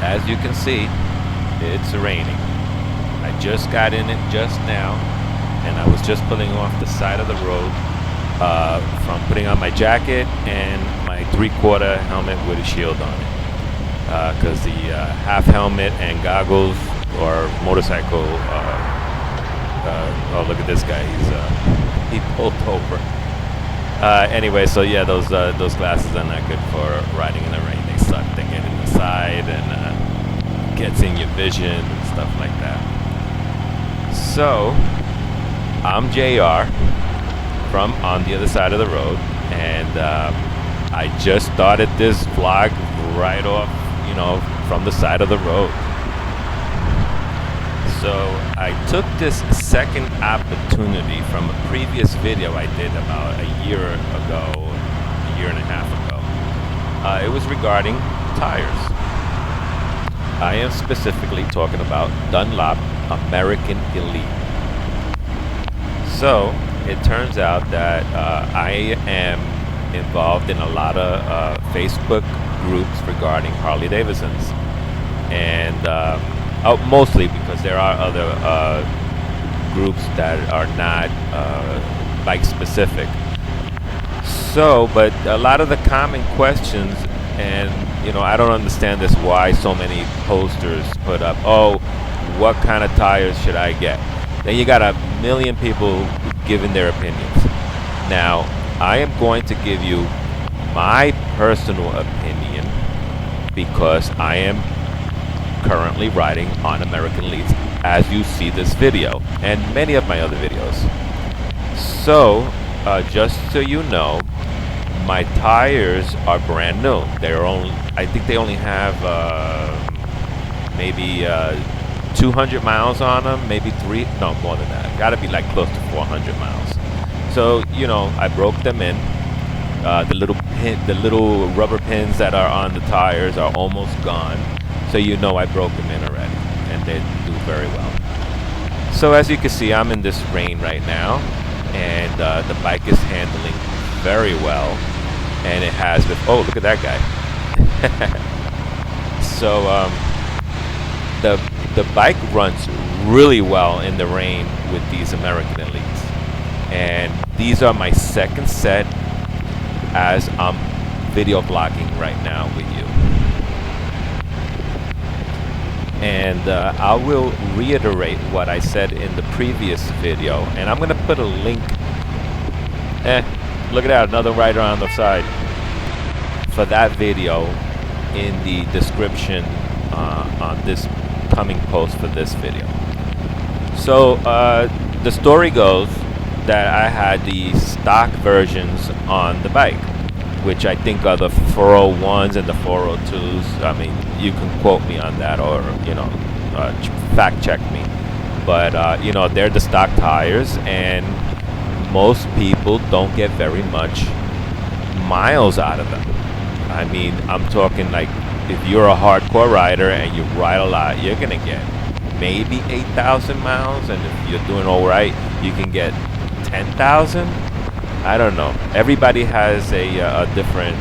as you can see, it's raining. I just got in it just now, and I was just pulling off the side of the road from putting on my jacket and my 3/4 helmet with a shield on it. Because the half helmet and goggles or motorcycle, oh, look at this guy, he pulled over. Anyway, so yeah, those glasses are not good for riding in the rain. They suck. They get in the side and gets in your vision and stuff like that. So I'm JR from On the Other Side of the Road, and I just started this vlog right off, from the side of the road. So I took this second opportunity from a previous video I did about a year and a half ago. It was regarding tires. I am specifically talking about Dunlop American Elite. So it turns out that I am involved in a lot of Facebook groups regarding Harley Davidsons, and mostly because there are other groups that are not bike specific. So, but a lot of the common questions, and I don't understand this, why so many posters put up, oh, what kind of tires should I get? Then you got a million people giving their opinions. Now, I am going to give you my personal opinion because I am currently riding on American Elites, as you see this video and many of my other videos. So just so you know, my tires are brand new. I think they only have maybe 200 miles on them, maybe more than that. Gotta be like close to 400 miles. So I broke them in. The little rubber pins that are on the tires are almost gone. So I broke them in already, and they do very well. So as you can see, I'm in this rain right now, and the bike is handling very well, and it has been. Oh, look at that guy! So the bike runs really well in the rain with these American Elites, and these are my second set as I'm video blogging right now with you. And I will reiterate what I said in the previous video, and I'm gonna put a link. Look at that, another rider on the side, for that video in the description on this coming post for this video. So the story goes that I had the stock versions on the bike, which I think are the 401s and the 402s. I mean, you can quote me on that, or fact check me, but they're the stock tires, and most people don't get very much miles out of them. I mean, I'm talking like, if you're a hardcore rider and you ride a lot, you're gonna get maybe 8,000 miles, and if you're doing all right, you can get 10,000. I don't know. Everybody has a different,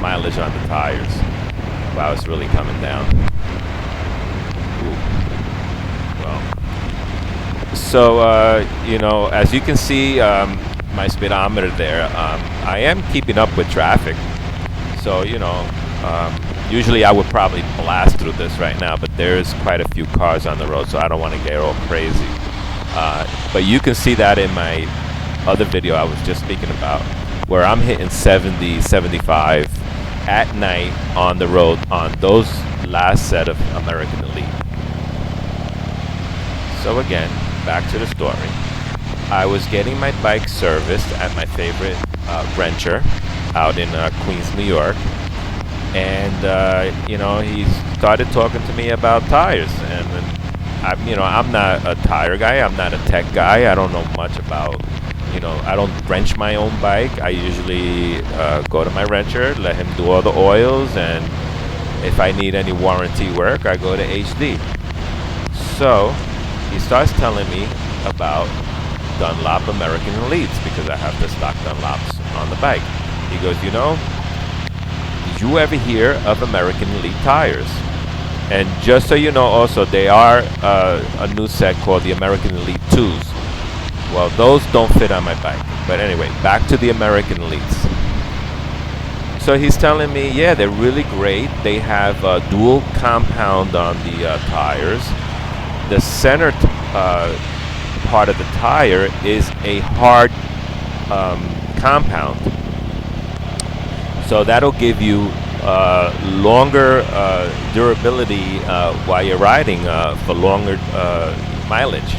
mileage on the tires. Wow, it's really coming down. Ooh. Well, so as you can see, my speedometer there, I am keeping up with traffic. So usually I would probably blast through this right now, but there's quite a few cars on the road, so I don't want to get all crazy. But you can see that in my other video I was just speaking about, where I'm hitting 70, 75 at night on the road on those last set of American Elite. So again, back to the story. I was getting my bike serviced at my favorite wrencher out in Queens, New York, and he started talking to me about tires, and I'm not a tire guy, I'm not a tech guy, I don't know much about, I don't wrench my own bike. I usually go to my wrencher, let him do all the oils, and if I need any warranty work, I go to HD. So he starts telling me about Dunlop American Elites, because I have the stock Dunlops on the bike. He goes, did you ever hear of American Elite tires? And just so you know, also they are a new set called the American Elite 2s. Well, those don't fit on my bike. But anyway, back to the American Elites. So he's telling me, yeah, they're really great. They have dual compound on the tires. The center part of the tire is a hard compound. So that'll give you longer durability while you're riding for longer mileage.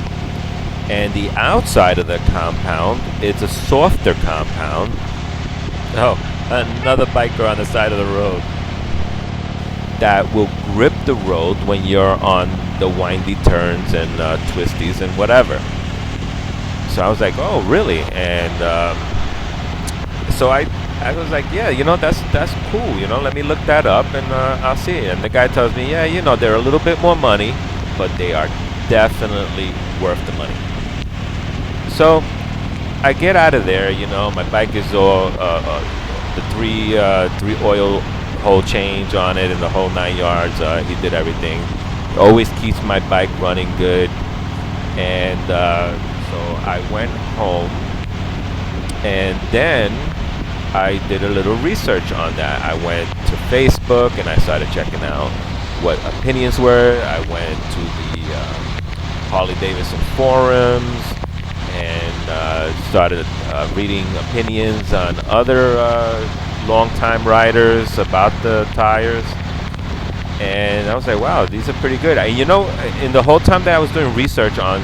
And the outside of the compound, it's a softer compound. Oh, another biker on the side of the road. That will grip the road when you're on the windy turns and twisties and whatever. So I was like, oh, really? And so I was like, yeah, you know, that's cool. You know, let me look that up and I'll see it. And the guy tells me, yeah, you know, they're a little bit more money, but they are definitely worth the money. So I get out of there. You know, my bike is all the three oil hole change on it and the whole 9 yards. He did everything. Always keeps my bike running good. And so I went home, and then I did a little research on that. I went to Facebook and I started checking out what opinions were. I went to the Harley Davidson forums and started reading opinions on other long-time riders about the tires. And I was like, wow, these are pretty good. You know, in the whole time that I was doing research on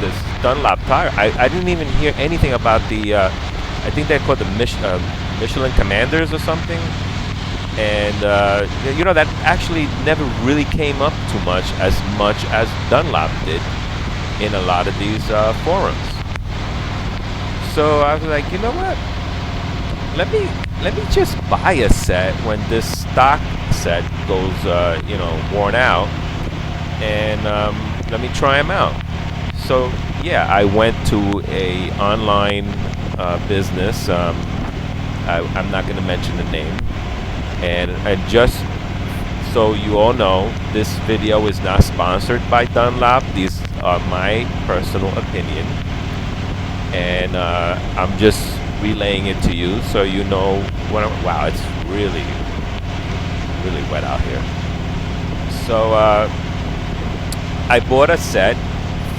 this Dunlop tire, I didn't even hear anything about the, I think they're called the Michelin Commanders or something. And, you know, that actually never really came up too much as Dunlop did in a lot of these forums. So I was like, you know what? Let me just buy a set when this stock set goes, you know, worn out, and let me try them out. So yeah, I went to a online business. I'm not going to mention the name, and just so you all know, this video is not sponsored by Dunlop. These are my personal opinion, and I'm just relaying it to you so you know what wow, it's really wet out here. So I bought a set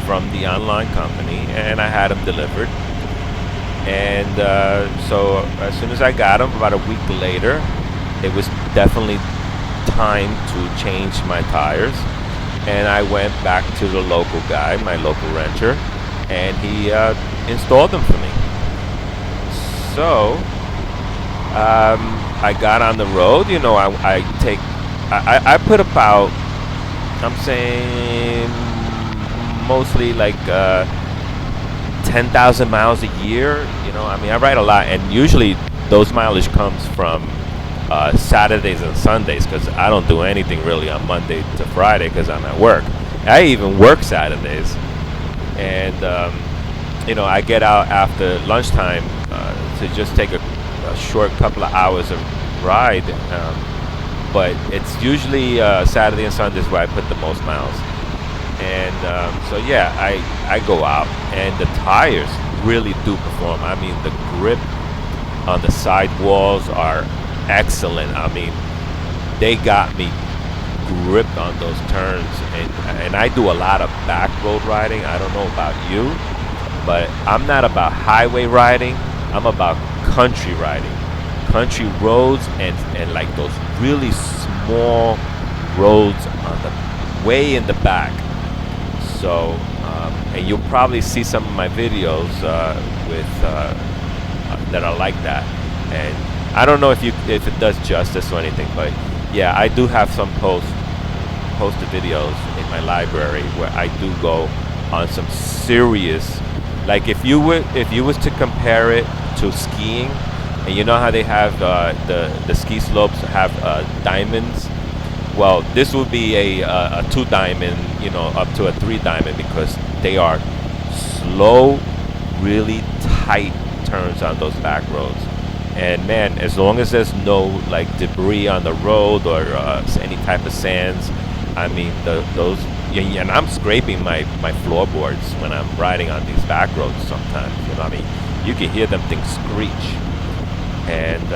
from the online company and I had them delivered, and so as soon as I got them, about a week later, it was definitely time to change my tires, and I went back to the local guy, my local wrencher, and he installed them for me. So I got on the road. You know, I put about, I'm saying mostly like 10,000 miles a year. You know, I mean, I ride a lot, and usually those mileage comes from Saturdays and Sundays, because I don't do anything really on Monday to Friday because I'm at work. I even work Saturdays, and you know, I get out after lunchtime to just take a short couple of hours of ride, but it's usually Saturday and Sundays where I put the most miles. And so yeah, I go out, and the tires really do perform. I mean, the grip on the sidewalls are excellent. I mean, they got me gripped on those turns, and I do a lot of back road riding. I don't know about you, but I'm not about highway riding. I'm about country riding, country roads, and like those really small roads on the way in the back. So and you'll probably see some of my videos with that are like that, and I don't know if it does justice or anything, but yeah, I do have some posted videos in my library where I do go on some serious, like if you was to compare it to skiing, and you know how they have the ski slopes have diamonds. Well, this would be a 2 diamond, you know, up to a 3 diamond, because they are slow, really tight turns on those back roads. And man, as long as there's no like debris on the road or any type of sands, I mean those. Yeah, and I'm scraping my floorboards when I'm riding on these back roads sometimes. You know, I mean, you can hear them things screech. And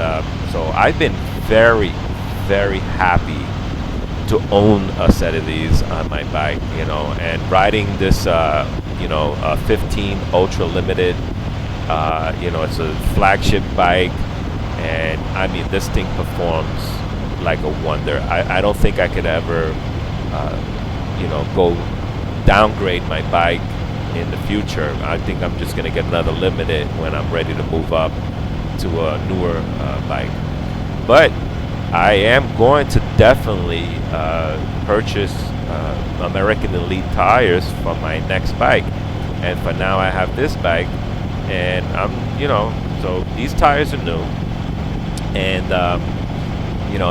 so I've been very, very happy to own a set of these on my bike. You know, and riding this, 15 Ultra Limited. You know, it's a flagship bike, and I mean, this thing performs like a wonder. I don't think I could ever. Go downgrade my bike in the future. I think I'm just gonna get another limited when I'm ready to move up to a newer bike. But I am going to definitely purchase American Elite tires for my next bike. And for now, I have this bike, and so these tires are new, and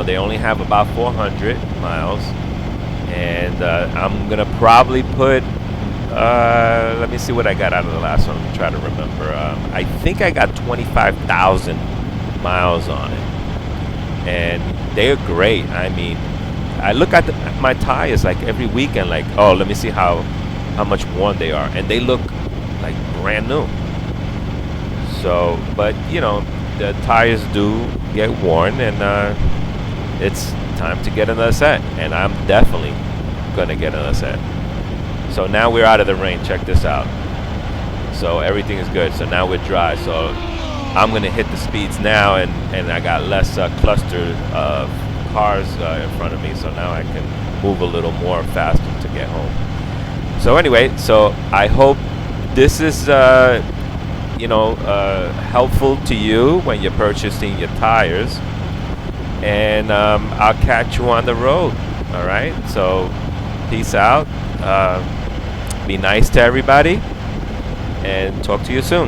they only have about 400 miles. And I'm gonna probably put let me see what I got out of the last one. Let me try to remember. I think I got 25,000 miles on it, and they are great. I mean, I look at my tires like every weekend, like, oh, let me see how much worn they are, and they look like brand new. So, but the tires do get worn, and it's time to get another set, and I'm definitely gonna get another set. So now we're out of the rain. Check this out. So everything is good. So now we're dry. So I'm gonna hit the speeds now, and I got less cluster of cars in front of me. So now I can move a little more faster to get home. So anyway, so I hope this is helpful to you when you're purchasing your tires. And I'll catch you on the road. All right, so peace out. Be nice to everybody, and talk to you soon.